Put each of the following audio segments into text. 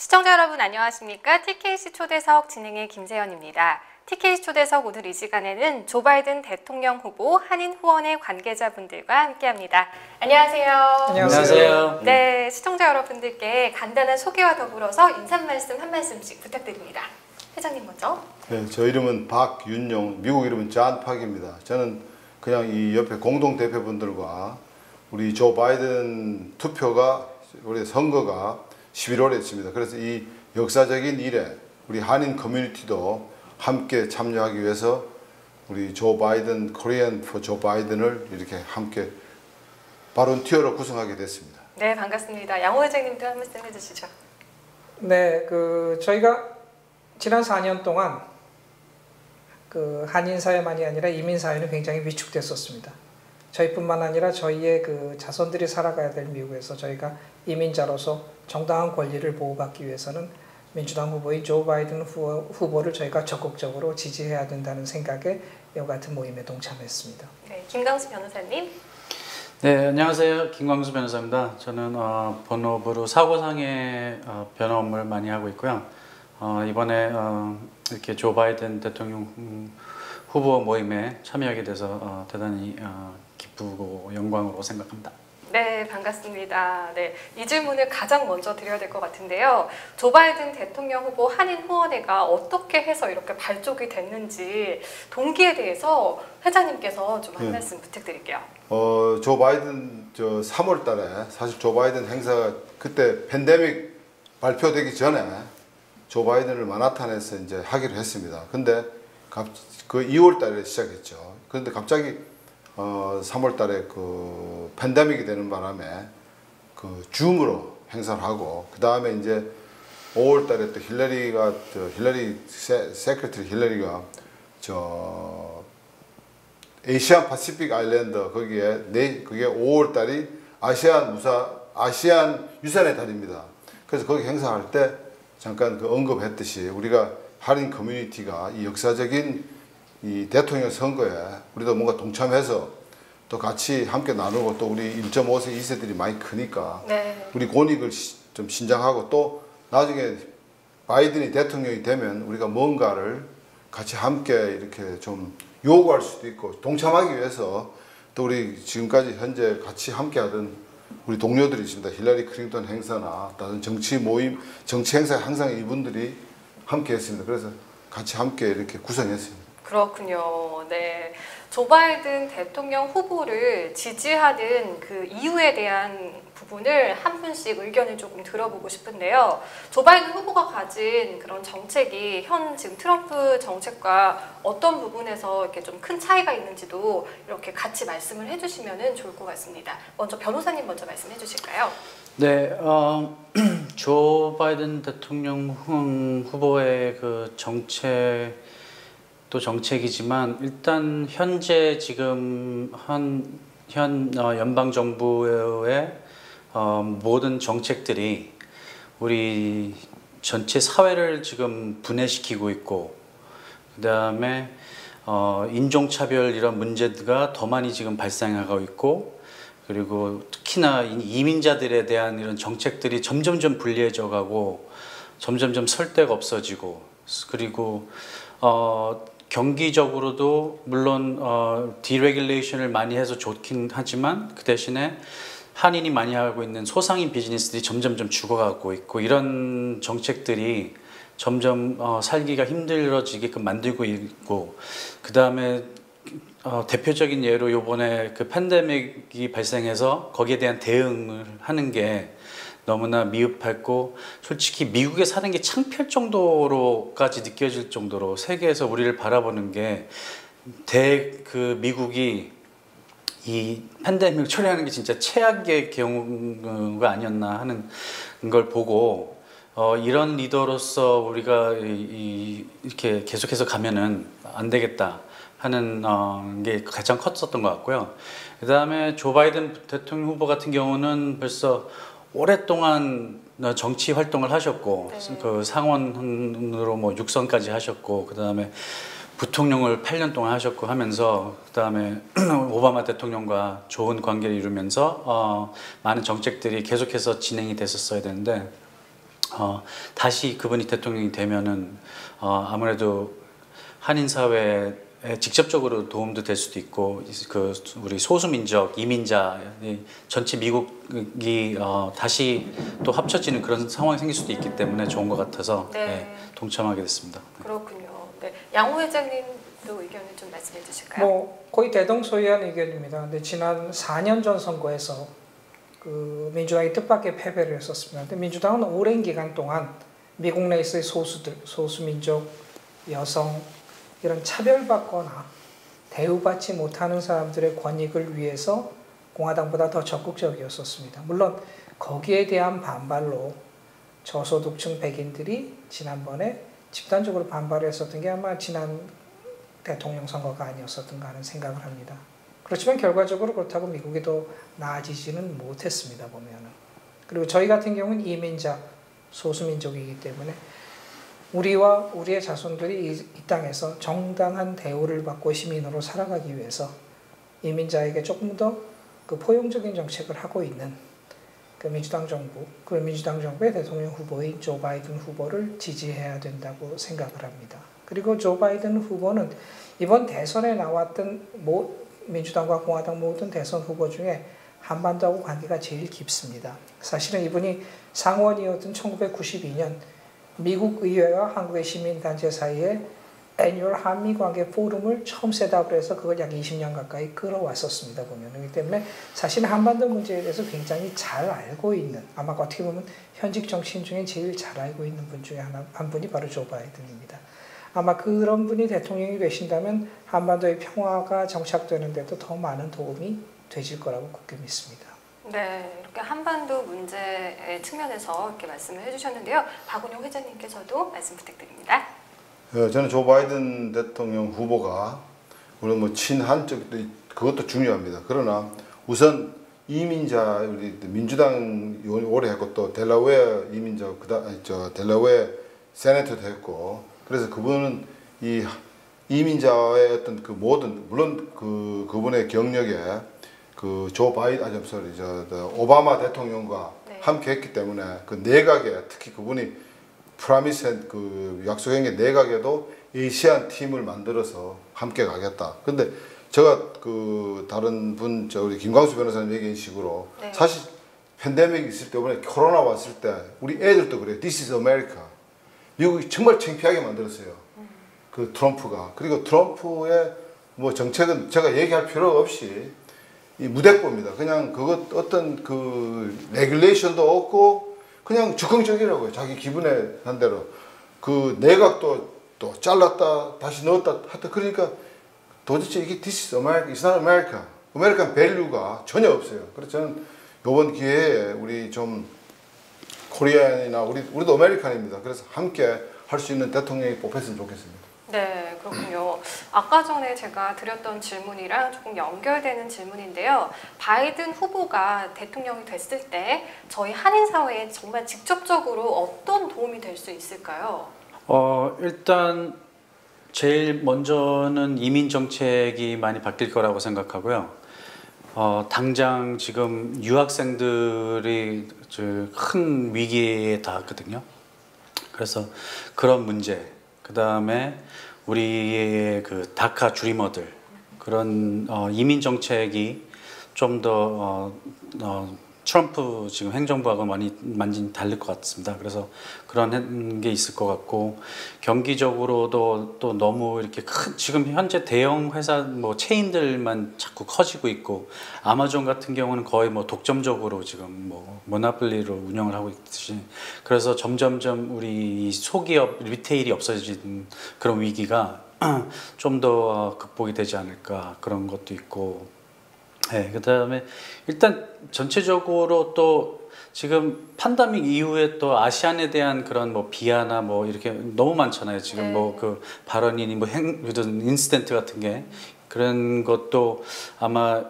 시청자 여러분 안녕하십니까? TKC 초대석 진행의 김세연입니다. TKC 초대석 오늘 이 시간에는 조 바이든 대통령 후보 한인 후원회 관계자분들과 함께합니다. 안녕하세요. 안녕하세요. 네, 시청자 여러분들께 간단한 소개와 더불어서 인사 말씀 한 말씀씩 부탁드립니다. 회장님 먼저. 네, 저 이름은 박윤용, 미국 이름은 존 팍입니다. 저는 그냥 이 옆에 공동대표분들과 우리 조 바이든 투표가 우리 선거가 11월에 있습니다. 그래서 이 역사적인 일에 우리 한인 커뮤니티도 함께 참여하기 위해서 우리 조 바이든, 코리안 포 조 바이든을 이렇게 함께 발언티어로 구성하게 됐습니다. 네, 반갑습니다. 양호 회장님도 한 말씀 해주시죠. 네, 저희가 지난 4년 동안 한인 사회만이 아니라 이민 사회는 굉장히 위축됐었습니다. 저희뿐만 아니라 저희의 자손들이 살아가야 될 미국에서 저희가 이민자로서 정당한 권리를 보호받기 위해서는 민주당 후보인 조 바이든 후보를 저희가 적극적으로 지지해야 된다는 생각에 이와 같은 모임에 동참했습니다. 네, 김광수 변호사님. 네, 안녕하세요. 김광수 변호사입니다. 저는 본업으로 사고상해 변호 업무를 많이 하고 있고요. 이번에 이렇게 조 바이든 대통령 후보 모임에 참여하게 돼서 대단히 기쁘고 영광으로 생각합니다. 네, 반갑습니다. 네, 이 질문을 가장 먼저 드려야 될 것 같은데요. 조 바이든 대통령 후보 한인 후원회가 어떻게 해서 이렇게 발족이 됐는지 동기에 대해서 회장님께서 좀 한 말씀 부탁드릴게요. 조 바이든 3월 달에 사실 조 바이든 행사가 그때 팬데믹 발표되기 전에 조 바이든을 마나탄에서 이제 하기로 했습니다. 근데 그 2월 달에 시작했죠. 그런데 갑자기 3월 달에 팬데믹이 되는 바람에 줌으로 행사를 하고, 그 다음에 이제 5월 달에 또 힐러리 세크레터리 힐러리가 에이시안 파시픽 아일랜드 그게 5월 달이 아시안 유산의 달입니다. 그래서 거기 행사할 때 잠깐 언급했듯이 우리가 한인 커뮤니티가 이 역사적인 이 대통령 선거에 우리도 뭔가 동참해서 또 같이 함께 나누고, 또 우리 1.5세 2세들이 많이 크니까 네. 우리 권익을 좀 신장하고, 또 나중에 바이든이 대통령이 되면 우리가 뭔가를 같이 함께 이렇게 좀 요구할 수도 있고 동참하기 위해서, 또 우리 지금까지 현재 같이 함께 하던 우리 동료들이 있습니다. 힐러리 클린턴 행사나 다른 정치 모임, 정치 행사에 항상 이분들이 함께 했습니다. 그래서 같이 함께 이렇게 구성했습니다. 그렇군요. 네. 조 바이든 대통령 후보를 지지하는 그 이유에 대한 부분을 한 분씩 의견을 조금 들어보고 싶은데요. 조 바이든 후보가 가진 그런 정책이 지금 트럼프 정책과 어떤 부분에서 이렇게 좀 큰 차이가 있는지도 이렇게 같이 말씀을 해주시면 좋을 것 같습니다. 먼저 변호사님 먼저 말씀해 주실까요? 네, 조 바이든 대통령 후보의 정책이지만 일단 현재 지금 현 연방 정부의 모든 정책들이 우리 전체 사회를 지금 분해시키고 있고, 그 다음에 인종차별 이런 문제가 더 많이 지금 발생하고 있고, 그리고 특히나 이민자들에 대한 이런 정책들이 점점점 불리해져 가고 점점점 설 데가 없어지고, 그리고 경기적으로도 물론 디레귤레이션을 많이 해서 좋긴 하지만 그 대신에 한인이 많이 하고 있는 소상인 비즈니스들이 점점점 죽어가고 있고, 이런 정책들이 점점 살기가 힘들어지게끔 만들고 있고, 그 다음에 대표적인 예로 요번에 팬데믹이 발생해서 거기에 대한 대응을 하는 게 너무나 미흡했고, 솔직히 미국에 사는 게 창피할 정도로까지 느껴질 정도로 세계에서 우리를 바라보는 게 미국이 이 팬데믹을 처리하는 게 진짜 최악의 경우가 아니었나 하는 걸 보고, 이런 리더로서 우리가 이렇게 계속해서 가면은 안 되겠다 하는 게 가장 컸었던 것 같고요. 그 다음에 조 바이든 대통령 후보 같은 경우는 벌써 오랫동안 정치 활동을 하셨고, 네. 상원으로 6선까지 하셨고, 그 다음에 부통령을 8년 동안 하셨고 하면서, 그 다음에 오바마 대통령과 좋은 관계를 이루면서 많은 정책들이 계속해서 진행이 됐었어야 되는데, 다시 그분이 대통령이 되면은 아무래도 한인 사회에 직접적으로 도움도 될 수도 있고 그 우리 소수민족 이민자 전체 미국이 다시 또 합쳐지는 그런 상황이 생길 수도 있기 때문에 좋은 것 같아서 네. 동참하게 됐습니다. 그렇군요. 네. 양호 회장님도 의견을 좀 말씀해 주실까요? 뭐 거의 대동소이한 의견입니다. 근데 지난 4년 전 선거에서 그 민주당이 뜻밖의 패배를 했었습니다. 근데 민주당은 오랜 기간 동안 미국 내에서의 소수들, 소수민족, 여성 이런 차별받거나 대우받지 못하는 사람들의 권익을 위해서 공화당보다 더 적극적이었었습니다. 물론 거기에 대한 반발로 저소득층 백인들이 지난번에 집단적으로 반발을 했었던 게 아마 지난 대통령 선거가 아니었었던가 하는 생각을 합니다. 그렇지만 결과적으로 그렇다고 미국이 더 나아지지는 못했습니다. 보면은. 그리고 저희 같은 경우는 이민자, 소수민족이기 때문에 우리와 우리의 자손들이 이 땅에서 정당한 대우를 받고 시민으로 살아가기 위해서 이민자에게 조금 더 그 포용적인 정책을 하고 있는 그 민주당 정부, 그 민주당 정부의 대통령 후보인 조 바이든 후보를 지지해야 된다고 생각을 합니다. 그리고 조 바이든 후보는 이번 대선에 나왔던 민주당과 공화당 모든 대선 후보 중에 한반도하고 관계가 제일 깊습니다. 사실은 이분이 상원이었던 1992년 미국 의회와 한국의 시민단체 사이에 애뉴얼 한미관계 포럼을 처음 셋업을 해서 그걸 약 20년 가까이 끌어왔었습니다. 보면. 그렇기 때문에 사실 한반도 문제에 대해서 굉장히 잘 알고 있는, 아마 어떻게 보면 현직 정치인 중에 제일 잘 알고 있는 분 중에 한 분이 바로 조 바이든입니다. 아마 그런 분이 대통령이 되신다면 한반도의 평화가 정착되는 데도 더 많은 도움이 되실 거라고 굳게 믿습니다. 네, 이렇게 한반도 문제의 측면에서 이렇게 말씀을 해주셨는데요. 박운영 회장님께서도 말씀 부탁드립니다. 저는 조 바이든 대통령 후보가 물론 뭐 친한적도 그것도 중요합니다. 그러나 우선 이민자 우리 민주당 오래 했고 또 델라웨어 이민자 델라웨어 세네터도 했고 그래서 그분은 이 이민자의 어떤 그 모든 물론 그분의 경력에 그 조 바이든 오바마 대통령과 네. 함께했기 때문에 그 내각에 특히 그분이 프라미스 그 약속한 게 내각에도 에이시안 팀을 만들어서 함께 가겠다. 근데 제가 그 다른 분 우리 김광수 변호사님 얘기한 식으로 네. 사실 팬데믹 있을 때 이번에 코로나 왔을 때 우리 애들도 그래요. This is America. 미국이 정말 창피하게 만들었어요. 그 트럼프가. 그리고 트럼프의 뭐 정책은 제가 얘기할 필요 없이 이 무대뽀입니다. 그냥 그것 어떤 그 레귤레이션도 없고 그냥 즉흥적이라고요. 자기 기분에 한 대로. 그 내각도 또 잘랐다 다시 넣었다 하다 그러니까 도대체 이게 This is America, It's not America. 아메리칸 밸류가 전혀 없어요. 그래서 저는 이번 기회에 우리 좀 코리안이나 우리도 아메리칸입니다. 그래서 함께 할 수 있는 대통령이 뽑혔으면 좋겠습니다. 네, 그렇군요. 아까 전에 제가 드렸던 질문이랑 조금 연결되는 질문인데요. 바이든 후보가 대통령이 됐을 때 저희 한인 사회에 정말 직접적으로 어떤 도움이 될 수 있을까요? 일단 제일 먼저는 이민 정책이 많이 바뀔 거라고 생각하고요. 당장 지금 유학생들이 큰 위기에 닿았거든요. 그래서 그런 문제, 그 다음에 우리의 그 다카 드리머들 그런 이민 정책이 좀 더 트럼프 지금 행정부하고 많이 다를 것 같습니다. 그래서 그런 게 있을 것 같고 경기적으로도 또 너무 이렇게 지금 현재 대형 회사 뭐 체인들만 자꾸 커지고 있고 아마존 같은 경우는 거의 뭐 독점적으로 지금 뭐 모노폴리로 운영을 하고 있듯이 그래서 점점점 우리 소기업 리테일이 없어지는 그런 위기가 좀 더 극복이 되지 않을까 그런 것도 있고. 네, 그 다음에 일단 전체적으로 또 지금 팬데믹 이후에 또 아시안에 대한 그런 뭐 비하나 뭐 이렇게 너무 많잖아요. 지금 네. 뭐 그 발언이니 뭐 인시덴트 같은 게 그런 것도 아마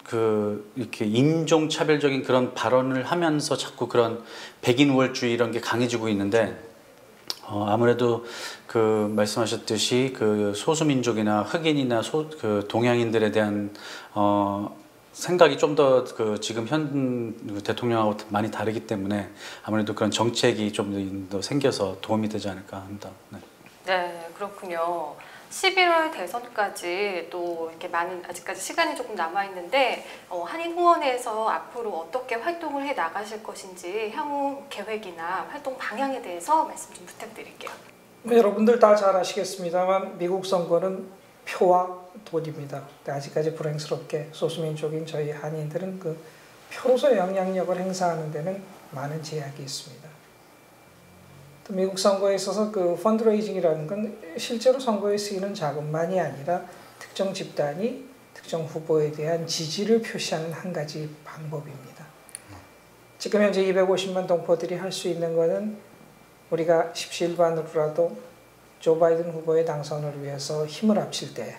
그 이렇게 인종 차별적인 그런 발언을 하면서 자꾸 그런 백인 우월주의 이런 게 강해지고 있는데 아무래도 그 말씀하셨듯이 그 소수민족이나 흑인이나 그 동양인들에 대한 생각이 좀 더 그 지금 현 대통령하고 많이 다르기 때문에 아무래도 그런 정책이 좀 더 생겨서 도움이 되지 않을까 합니다. 네. 네, 그렇군요. 11월 대선까지 또 이렇게 많은 아직까지 시간이 조금 남아 있는데 한인 후원에서 앞으로 어떻게 활동을 해 나가실 것인지 향후 계획이나 활동 방향에 대해서 말씀 좀 부탁드릴게요. 여러분들 다 잘 아시겠습니다만 미국 선거는 표와 돈입니다. 아직까지 불행스럽게 소수민족인 저희 한인들은 그 표로서 영향력을 행사하는 데는 많은 제약이 있습니다. 또 미국 선거에 있어서 그 펀드레이징이라는 건 실제로 선거에 쓰이는 자금만이 아니라 특정 집단이 특정 후보에 대한 지지를 표시하는 한 가지 방법입니다. 지금 현재 250만 동포들이 할 수 있는 것은 우리가 십시일반으로라도 조 바이든 후보의 당선을 위해서 힘을 합칠 때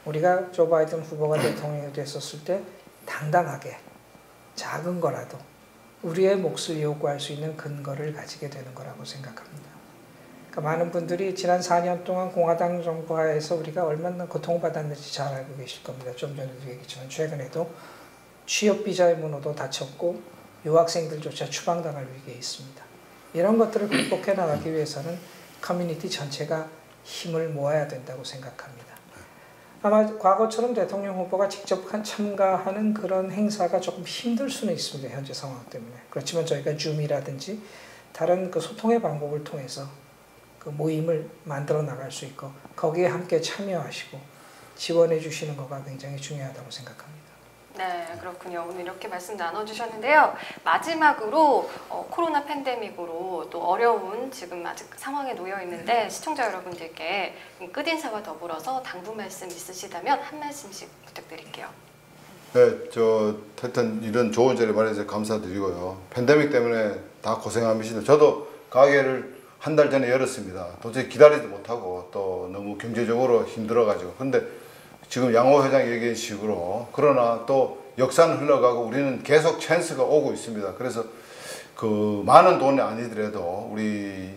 우리가 조 바이든 후보가 대통령이 됐었을 때 당당하게 작은 거라도 우리의 몫을 요구할 수 있는 근거를 가지게 되는 거라고 생각합니다. 그러니까 많은 분들이 지난 4년 동안 공화당 정부 하에서 우리가 얼마나 고통받았는지 잘 알고 계실 겁니다. 좀 전에도 얘기했지만 최근에도 취업 비자의 문호도 닫혔고 유학생들조차 추방당할 위기에 있습니다. 이런 것들을 극복해 나가기 위해서는 커뮤니티 전체가 힘을 모아야 된다고 생각합니다. 아마 과거처럼 대통령 후보가 직접 참가하는 그런 행사가 조금 힘들 수는 있습니다. 현재 상황 때문에. 그렇지만 저희가 줌이라든지 다른 그 소통의 방법을 통해서 그 모임을 만들어 나갈 수 있고 거기에 함께 참여하시고 지원해 주시는 거가 굉장히 중요하다고 생각합니다. 네, 그렇군요. 오늘 이렇게 말씀 나눠주셨는데요. 마지막으로 코로나 팬데믹으로 또 어려운 지금 아직 상황에 놓여 있는데 시청자 여러분들께 끝인사와 더불어서 당부 말씀 있으시다면 한 말씀씩 부탁드릴게요. 네, 하여튼 이런 좋은 자리 마련해서 감사드리고요. 팬데믹 때문에 다 고생하시는데 저도 가게를 한 달 전에 열었습니다. 도저히 기다리지 못하고 또 너무 경제적으로 힘들어가지고. 근데 지금 양호 회장이 얘기한 식으로 그러나 또 역사는 흘러가고 우리는 계속 찬스가 오고 있습니다. 그래서 그 많은 돈이 아니더라도 우리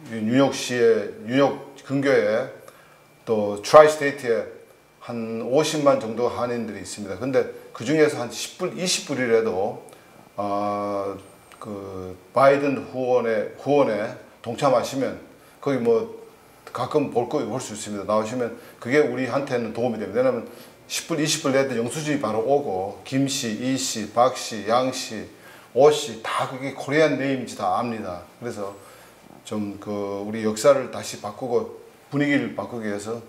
뉴욕시에 뉴욕 근교에 또 트라이스테이트에 한 50만 정도 한인들이 있습니다. 근데 그 중에서 한 10불, 20불이라도 그 바이든 후원에 동참하시면 거기 뭐 가끔 볼 수 있습니다. 나오시면 그게 우리한테는 도움이 됩니다. 왜냐하면 10불, 20불 내도 영수증이 바로 오고 김씨, 이씨, 박씨, 양씨, 오씨 다 그게 코리안 네임인지 다 압니다. 그래서 좀 그 우리 역사를 다시 바꾸고 분위기를 바꾸기 위해서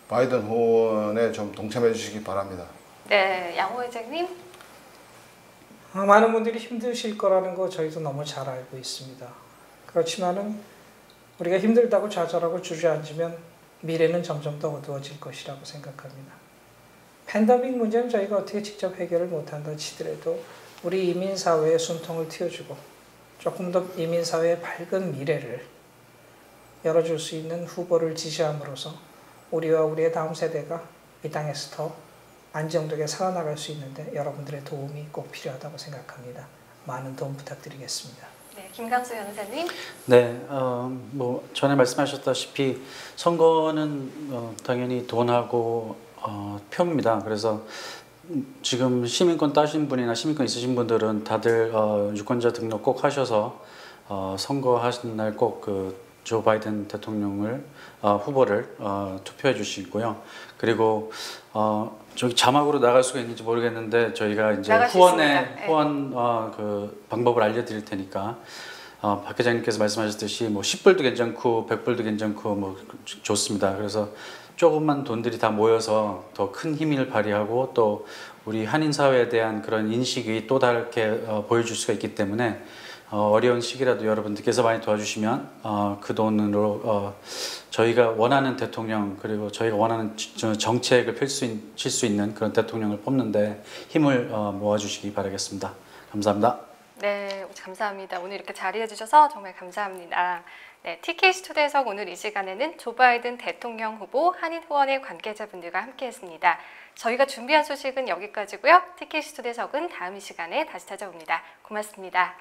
바이든 후원에 좀 동참해 주시기 바랍니다. 네, 양호 회장님. 많은 분들이 힘드실 거라는 거 저희도 너무 잘 알고 있습니다. 그렇지만은 우리가 힘들다고 좌절하고 주저앉으면 미래는 점점 더 어두워질 것이라고 생각합니다. 팬데믹 문제는 저희가 어떻게 직접 해결을 못한다 치더라도 우리 이민사회의 숨통을 틔워주고 조금 더 이민사회의 밝은 미래를 열어줄 수 있는 후보를 지지함으로써 우리와 우리의 다음 세대가 이 땅에서 더 안정되게 살아나갈 수 있는데 여러분들의 도움이 꼭 필요하다고 생각합니다. 많은 도움 부탁드리겠습니다. 네, 김강수 변호사님. 네, 뭐 전에 말씀하셨다시피 선거는 당연히 돈하고 표입니다. 그래서 지금 시민권 따신 분이나 시민권 있으신 분들은 다들 유권자 등록 꼭 하셔서 선거하신 날 꼭 그 조 바이든 대통령을 후보를 투표해 주시고요. 그리고 저기 자막으로 나갈 수가 있는지 모르겠는데 저희가 이제 후원 그 방법을 알려드릴 테니까 박 회장님께서 말씀하셨듯이 뭐 10불도 괜찮고 100불도 괜찮고 뭐 좋습니다. 그래서 조금만 돈들이 다 모여서 더 큰 힘을 발휘하고 또 우리 한인 사회에 대한 그런 인식이 또 다르게 보여줄 수가 있기 때문에 어려운 시기라도 여러분들께서 많이 도와주시면 그 돈으로 저희가 원하는 대통령 그리고 저희가 원하는 정책을 펼칠 수 있는 그런 대통령을 뽑는데 힘을 모아주시기 바라겠습니다. 감사합니다. 네, 감사합니다. 오늘 이렇게 자리해 주셔서 정말 감사합니다. 네, TKC 초대석 오늘 이 시간에는 조 바이든 대통령 후보 한인 후원의 관계자분들과 함께했습니다. 저희가 준비한 소식은 여기까지고요. TKC 초대석은 다음 이 시간에 다시 찾아옵니다. 고맙습니다.